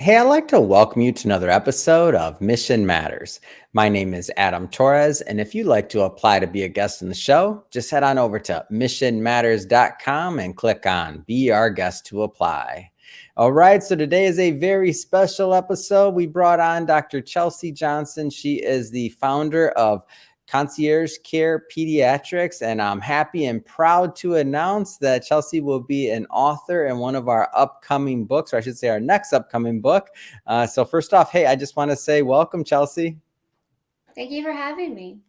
Hey, I'd like to welcome you to another episode of Mission Matters. My name is Adam Torres, and if you'd like to apply to be a guest in the show, just head on over to missionmatters.com and click on Be Our Guest to apply. All right, so today is a very special episode. We brought on Dr. Chelsea Johnson. She is the founder of Concierge Care Pediatrics, and I'm happy and proud to announce that Chelsea will be an author in one of our upcoming books, or I should say our next upcoming book. So first off, hey, I just want to say welcome, Chelsea. Thank you for having me.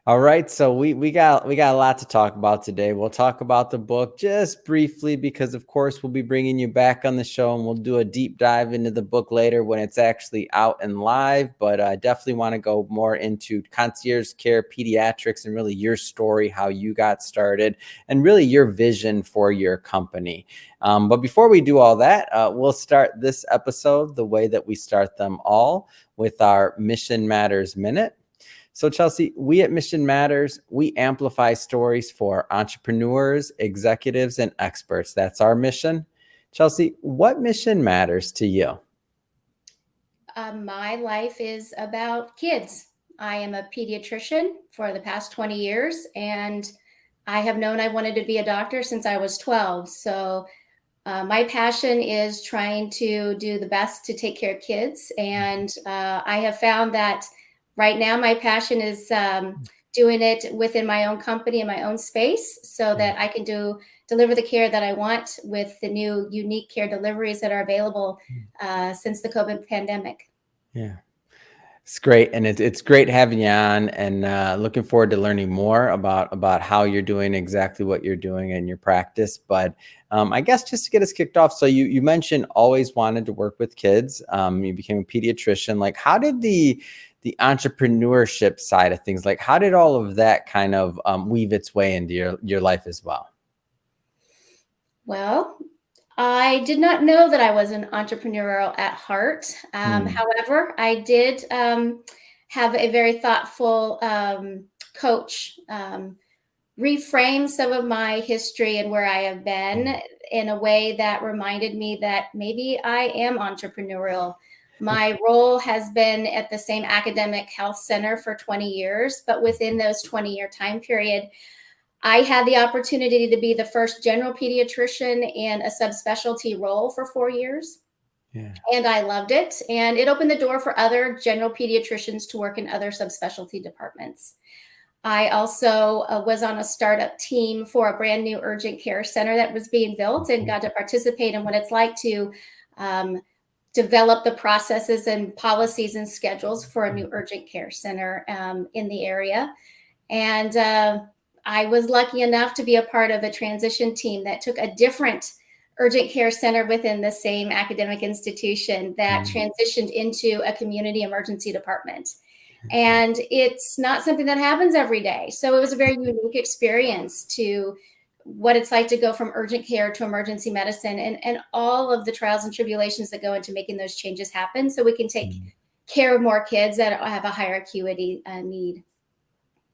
All right, so we got a lot to talk about today. We'll talk about the book just briefly because of course we'll be bringing you back on the show and we'll do a deep dive into the book later when it's actually out and live, but I definitely want to go more into Concierge Care Pediatrics and really your story, how you got started, and really your vision for your company. But before we do all that, we'll start this episode the way that we start them all, with our Mission Matters Minute. So, Chelsea, we at Mission Matters, we amplify stories for entrepreneurs, executives, and experts. That's our mission. Chelsea, what mission matters to you? My life is about kids. I am a pediatrician for the past 20 years, and I have known I wanted to be a doctor since I was 12. So, my passion is trying to do the best to take care of kids. And I have found that right now my passion is doing it within my own company and my own space so that I can deliver the care that I want with the new unique care deliveries that are available since the COVID pandemic. Yeah. It's great, and it's great having you on, and looking forward to learning more about how you're doing exactly what you're doing in your practice. But I guess just to get us kicked off, so you mentioned always wanted to work with kids. You became a pediatrician. Like, how did the entrepreneurship side of things, like how did all of that kind of weave its way into your life as well? Well, I did not know that I was an entrepreneurial at heart. Hmm. However, I did have a very thoughtful coach reframe some of my history and where I have been in a way that reminded me that maybe I am entrepreneurial. My role has been at the same academic health center for 20 years, but within those 20-year time period, I had the opportunity to be the first general pediatrician in a subspecialty role for 4 years. Yeah. And I loved it. And it opened the door for other general pediatricians to work in other subspecialty departments. I also was on a startup team for a brand new urgent care center that was being built and got to participate in what it's like to um, develop the processes and policies and schedules for a new urgent care center in the area. And I was lucky enough to be a part of a transition team that took a different urgent care center within the same academic institution that Mm. transitioned into a community emergency department. And it's not something that happens every day. So it was a very unique experience to what it's like to go from urgent care to emergency medicine and all of the trials and tribulations that go into making those changes happen so we can take Mm. care of more kids that have a higher acuity need.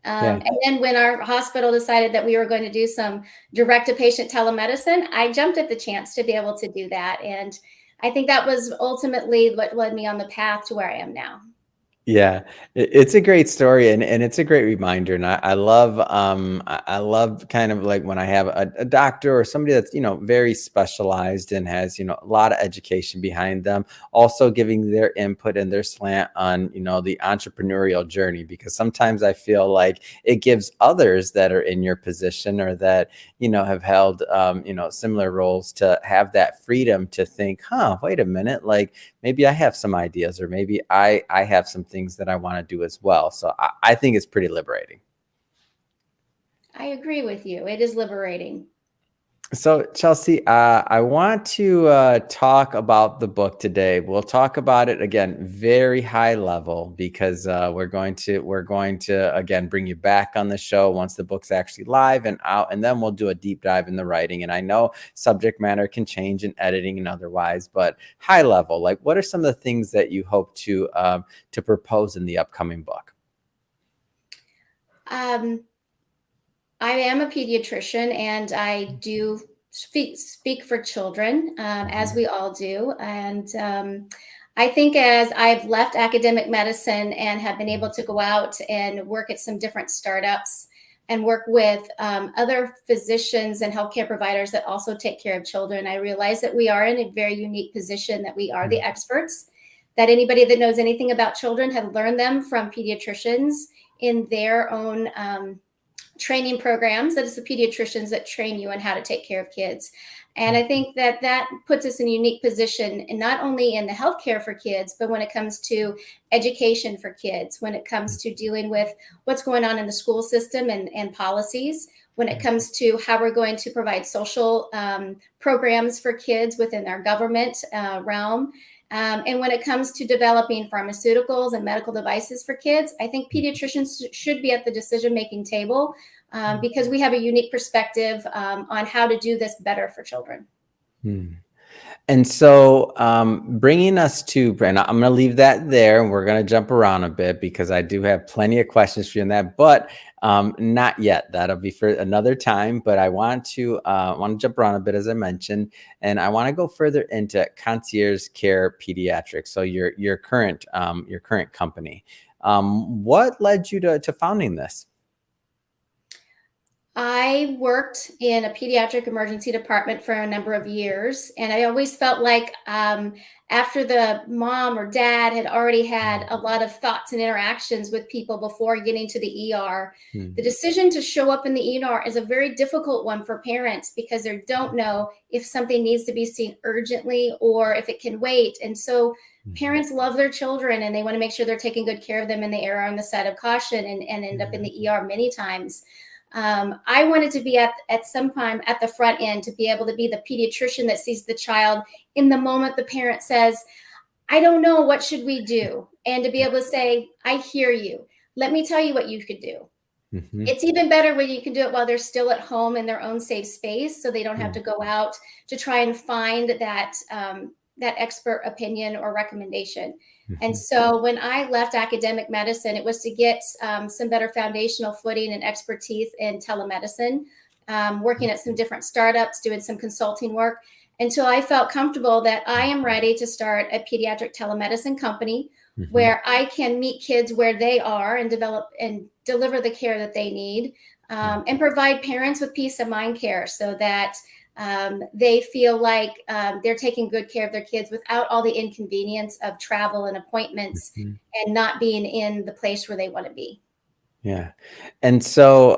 Yeah. And then when our hospital decided that we were going to do some direct to patient telemedicine, I jumped at the chance to be able to do that. And I think that was ultimately what led me on the path to where I am now. Yeah, it's a great story, and it's a great reminder, and I love I love kind of like when I have a doctor or somebody that's very specialized and has a lot of education behind them, also giving their input and their slant on the entrepreneurial journey, because sometimes I feel like it gives others that are in your position or that have held similar roles to have that freedom to think, wait a minute, like maybe I have some ideas, or maybe I have some things that I want to do as well. So I think it's pretty liberating. I agree with you. It is liberating. So Chelsea, I want to talk about the book today. We'll talk about it again, very high level, because we're going to again bring you back on the show once the book's actually live and out, and then we'll do a deep dive in the writing. And I know subject matter can change in editing and otherwise, but high level, like what are some of the things that you hope to propose in the upcoming book? Um, I am a pediatrician and I do speak for children, as we all do. And I think as I've left academic medicine and have been able to go out and work at some different startups and work with other physicians and healthcare providers that also take care of children, I realize that we are in a very unique position, that we are the experts, that anybody that knows anything about children have learned them from pediatricians in their own training programs. That is the pediatricians that train you on how to take care of kids. And I think that that puts us in a unique position, and not only in the healthcare for kids, but when it comes to education for kids, when it comes to dealing with what's going on in the school system and policies, when it comes to how we're going to provide social programs for kids within our government realm. And when it comes to developing pharmaceuticals and medical devices for kids, I think pediatricians should be at the decision-making table, because we have a unique perspective on how to do this better for children. And so, bringing us to Brandon, I'm going to leave that there, and we're going to jump around a bit because I do have plenty of questions for you on that, but not yet. That'll be for another time. But I want to jump around a bit, as I mentioned, and I want to go further into Concierge Care Pediatrics. So your current company. What led you to founding this? I worked in a pediatric emergency department for a number of years, and I always felt like after the mom or dad had already had a lot of thoughts and interactions with people before getting to the ER, the decision to show up in the ER is a very difficult one for parents, because they don't know if something needs to be seen urgently or if it can wait. And so parents love their children and they want to make sure they're taking good care of them, and they err on the side of caution and end up in the ER many times. I wanted to be at some time at the front end, to be able to be the pediatrician that sees the child in the moment the parent says, I don't know, what should we do? And to be able to say, I hear you. Let me tell you what you could do. It's even better when you can do it while they're still at home in their own safe space, so they don't have to go out to try and find that expert opinion or recommendation. And so when I left academic medicine, it was to get some better foundational footing and expertise in telemedicine, working at some different startups, doing some consulting work, until I felt comfortable that I am ready to start a pediatric telemedicine company where I can meet kids where they are and develop and deliver the care that they need, and provide parents with peace of mind care, so that they feel like they're taking good care of their kids without all the inconvenience of travel and appointments and not being in the place where they want to be. Yeah. And so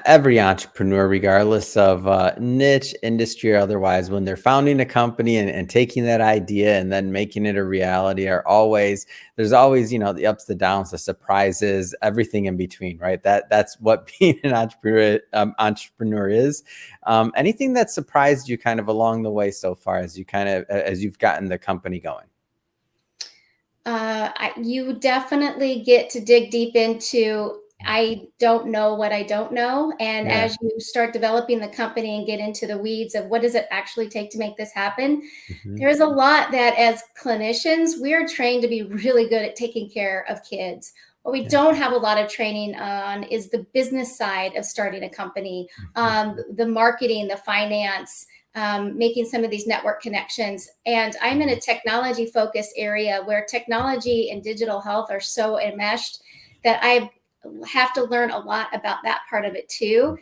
every entrepreneur, regardless of niche, industry, or otherwise, when they're founding a company and taking that idea and then making it a reality, there's always, the ups, the downs, the surprises, everything in between, right? That's what being an entrepreneur is. Anything that surprised you kind of along the way so far as you've gotten the company going? You definitely get to dig deep into, I don't know what I don't know. And as you start developing the company and get into the weeds of what does it actually take to make this happen, there's a lot that as clinicians, we are trained to be really good at taking care of kids. What we don't have a lot of training on is the business side of starting a company, the marketing, the finance, making some of these network connections. And I'm in a technology focused area where technology and digital health are so enmeshed that I have to learn a lot about that part of it too,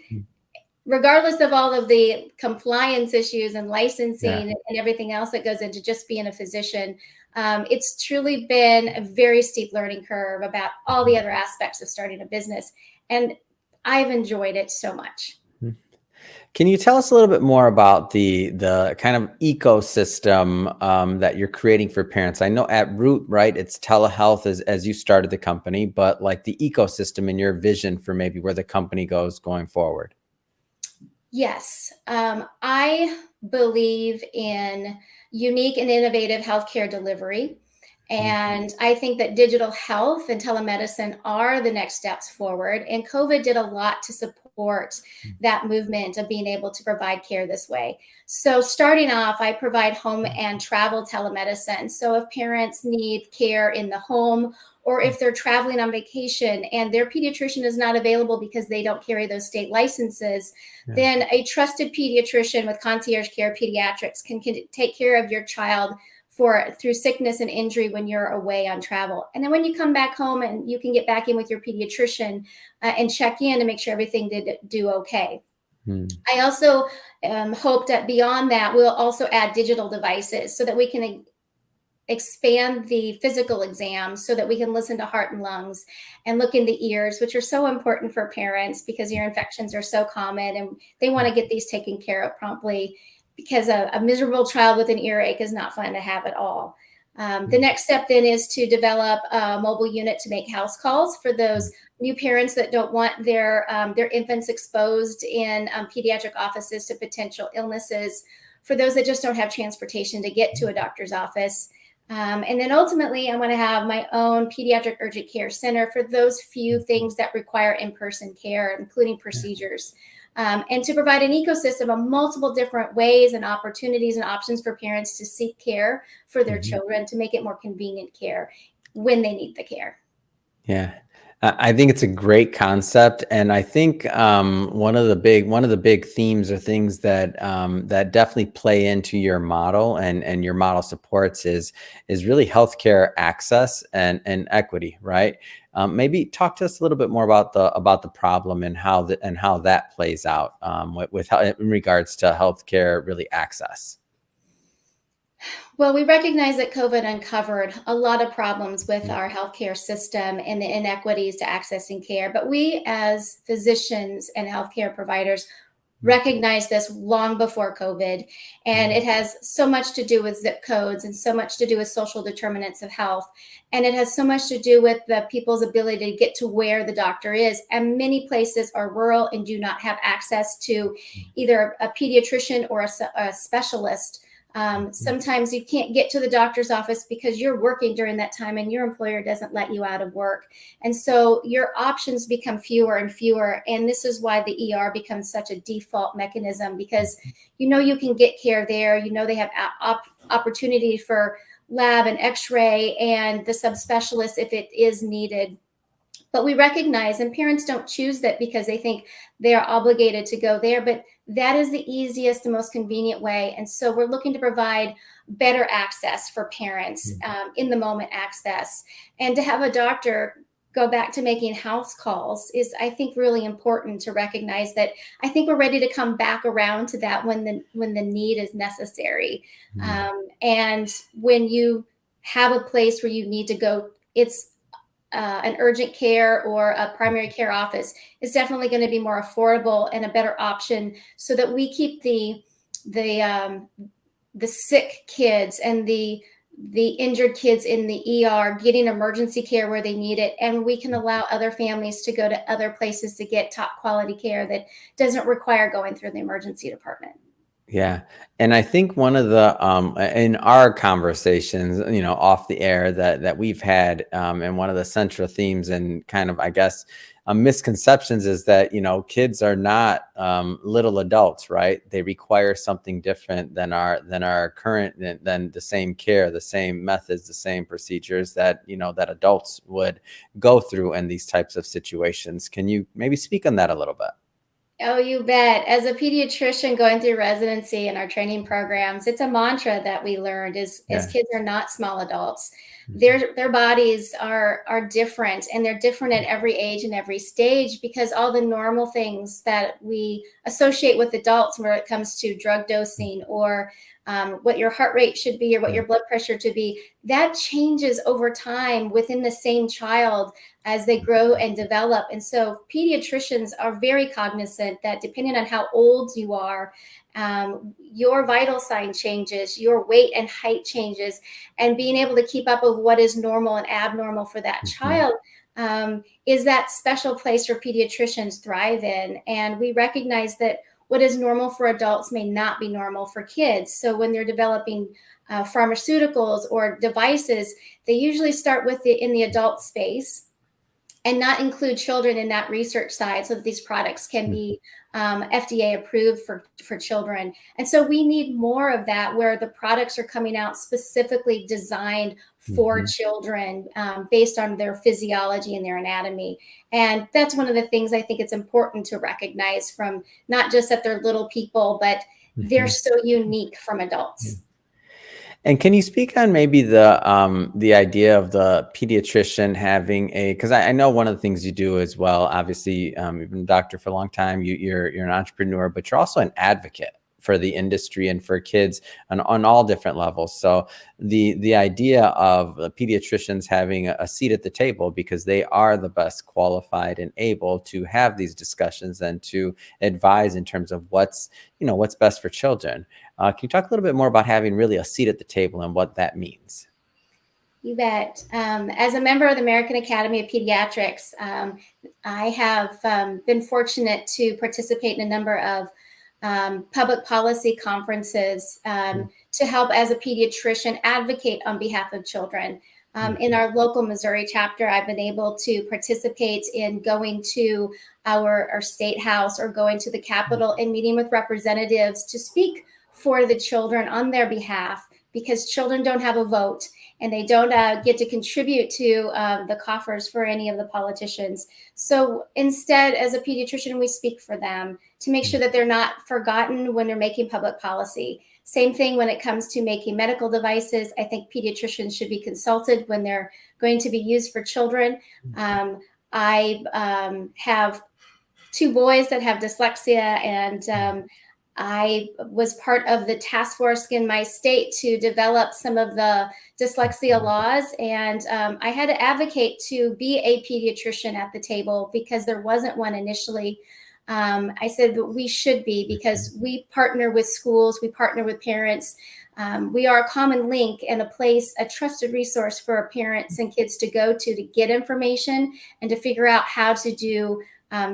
regardless of all of the compliance issues and licensing and everything else that goes into just being a physician. It's truly been a very steep learning curve about all the other aspects of starting a business. And I've enjoyed it so much. Can you tell us a little bit more about the kind of ecosystem that you're creating for parents? I know at root, right, it's telehealth as you started the company, but like the ecosystem and your vision for maybe where the company goes going forward. Yes, I believe in unique and innovative healthcare delivery. And I think that digital health and telemedicine are the next steps forward. And COVID did a lot to support that movement of being able to provide care this way. So, starting off, I provide home and travel telemedicine. So, if parents need care in the home, or if they're traveling on vacation and their pediatrician is not available because they don't carry those state licenses, Yeah. then a trusted pediatrician with concierge care pediatrics can take care of your child through sickness and injury when you're away on travel. And then when you come back home, and you can get back in with your pediatrician and check in to make sure everything did do okay. Hmm. I also hope that beyond that, we'll also add digital devices so that we can expand the physical exams, so that we can listen to heart and lungs and look in the ears, which are so important for parents because ear infections are so common and they want to get these taken care of promptly, because a miserable child with an earache is not fun to have at all. The next step then is to develop a mobile unit to make house calls for those new parents that don't want their infants exposed in pediatric offices to potential illnesses, for those that just don't have transportation to get to a doctor's office. And then ultimately, I want to have my own pediatric urgent care center for those few things that require in-person care, including procedures. And to provide an ecosystem of multiple different ways and opportunities and options for parents to seek care for their children, to make it more convenient care when they need the care. Yeah. I think it's a great concept, and I think one of the big themes or things that that definitely play into your model and your model supports is really healthcare access and equity, right? Maybe talk to us a little bit more about the problem and how that plays out with how, in regards to healthcare really access. Well, we recognize that COVID uncovered a lot of problems with our healthcare system and the inequities to accessing care. But we, as physicians and healthcare providers, recognize this long before COVID. And it has so much to do with zip codes and so much to do with social determinants of health. And it has so much to do with the people's ability to get to where the doctor is. And many places are rural and do not have access to either a pediatrician or a specialist. Sometimes you can't get to the doctor's office because you're working during that time and your employer doesn't let you out of work. And so your options become fewer and fewer. And this is why the ER becomes such a default mechanism, because you can get care there. They have opportunity for lab and x-ray and the subspecialist if it is needed. But we recognize, and parents don't choose that because they think they are obligated to go there, but that is the easiest and most convenient way. And so we're looking to provide better access for parents, in the moment access. And to have a doctor go back to making house calls is, I think, really important to recognize that. I think we're ready to come back around to that when the need is necessary. And when you have a place where you need to go, it's an urgent care or a primary care office is definitely going to be more affordable and a better option, so that we keep the sick kids and the injured kids in the ER getting emergency care where they need it, and we can allow other families to go to other places to get top quality care that doesn't require going through the emergency department. Yeah. And I think one of the in our conversations, off the air that we've had, and one of the central themes and kind of, I guess, misconceptions is that, kids are not little adults, right? They require something different than our current, than the same care, the same methods, the same procedures that, that adults would go through in these types of situations. Can you maybe speak on that a little bit? Oh, you bet. As a pediatrician going through residency and our training programs, it's a mantra that we learned is Yeah. kids are not small adults. Their bodies are different, and they're different at every age and every stage, because all the normal things that we associate with adults when it comes to drug dosing or what your heart rate should be or what your blood pressure should be, that changes over time within the same child as they grow and develop. And so pediatricians are very cognizant that depending on how old you are, your vital sign changes, your weight and height changes, and being able to keep up with what is normal and abnormal for that child is that special place where pediatricians thrive in. And we recognize that what is normal for adults may not be normal for kids. So when they're developing pharmaceuticals or devices, they usually start with in the adult space and not include children in that research side so that these products can be FDA approved for children. And so we need more of that where the products are coming out specifically designed for children based on their physiology and their anatomy. And that's one of the things I think it's important to recognize from not just that they're little people, but they're so unique from adults. And can you speak on maybe the idea of the pediatrician having because I know one of the things you do as well, obviously, you've been a doctor for a long time, you're an entrepreneur, but you're also an advocate for the industry and for kids on all different levels. So the idea of the pediatricians having a seat at the table because they are the best qualified and able to have these discussions and to advise in terms of what's best for children. Can you talk a little bit more about having really a seat at the table and what that means? You bet. As a member of the American Academy of Pediatrics, I have been fortunate to participate in a number of public policy conferences to help as a pediatrician advocate on behalf of children. In our local Missouri chapter, I've been able to participate in going to our state house or going to the Capitol and meeting with representatives to speak for the children on their behalf, because children don't have a vote and they don't get to contribute to the coffers for any of the politicians. So instead, as a pediatrician, we speak for them to make sure that they're not forgotten when they're making public policy. Same thing when it comes to making medical devices. I think pediatricians should be consulted when they're going to be used for children. I have 2 boys that have dyslexia, and I was part of the task force in my state to develop some of the dyslexia laws. And I had to advocate to be a pediatrician at the table because there wasn't one initially. I said that we should be, because we partner with schools, we partner with parents. We are a common link and a trusted resource for parents and kids to go to get information and to figure out how to do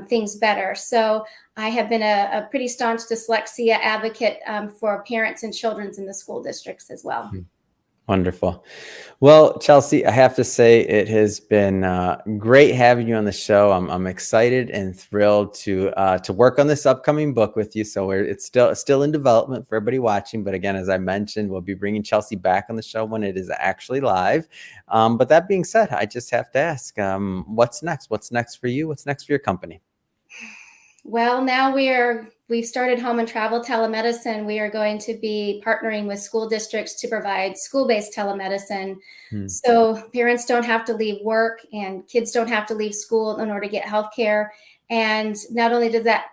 things better. So I have been a pretty staunch dyslexia advocate for parents and children in the school districts as well. Wonderful. Well, Chelsea, I have to say it has been great having you on the show. I'm excited and thrilled to work on this upcoming book with you. So it's still in development for everybody watching. But again, as I mentioned, we'll be bringing Chelsea back on the show when it is actually live. But that being said, I just have to ask, what's next? What's next for you? What's next for your company? Well, now we've started home and travel telemedicine. We are going to be partnering with school districts to provide school-based telemedicine. So parents don't have to leave work and kids don't have to leave school in order to get healthcare. And not only does that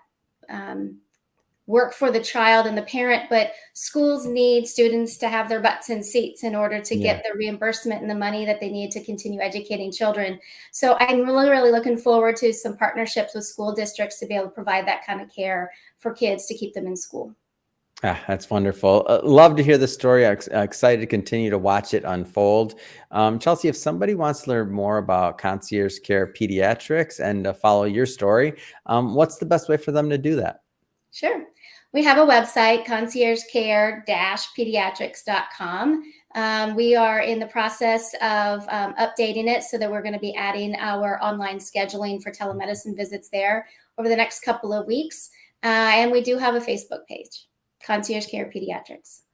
work for the child and the parent, but schools need students to have their butts in seats in order to get the reimbursement and the money that they need to continue educating children. So I'm really, really looking forward to some partnerships with school districts to be able to provide that kind of care for kids to keep them in school. That's wonderful. Love to hear the story. I'm excited to continue to watch it unfold. Chelsea, if somebody wants to learn more about Concierge Care Pediatrics and follow your story, what's the best way for them to do that? Sure. We have a website, conciergecare-pediatrics.com. We are in the process of updating it so that we're going to be adding our online scheduling for telemedicine visits there over the next couple of weeks. And we do have a Facebook page, Concierge Care Pediatrics.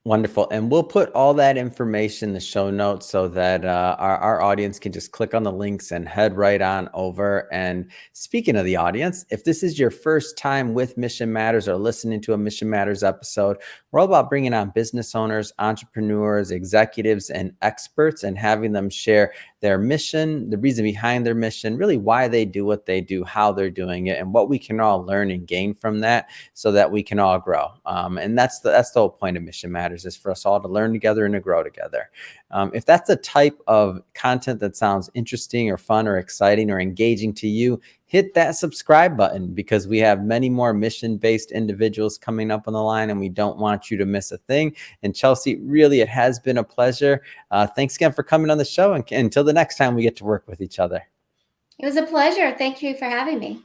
Wonderful. And we'll put all that information in the show notes so that our audience can just click on the links and head right on over. And speaking of the audience, if this is your first time with Mission Matters or listening to a Mission Matters episode, we're all about bringing on business owners, entrepreneurs, executives, and experts and having them share their mission, the reason behind their mission, really why they do what they do, how they're doing it, and what we can all learn and gain from that so that we can all grow. And that's the whole point of Mission Matters, is for us all to learn together and to grow together. If that's the type of content that sounds interesting or fun or exciting or engaging to you, hit that subscribe button, because we have many more mission-based individuals coming up on the line and we don't want you to miss a thing. And Chelsea, really, it has been a pleasure. Thanks again for coming on the show, and until the next time we get to work with each other. It was a pleasure. Thank you for having me.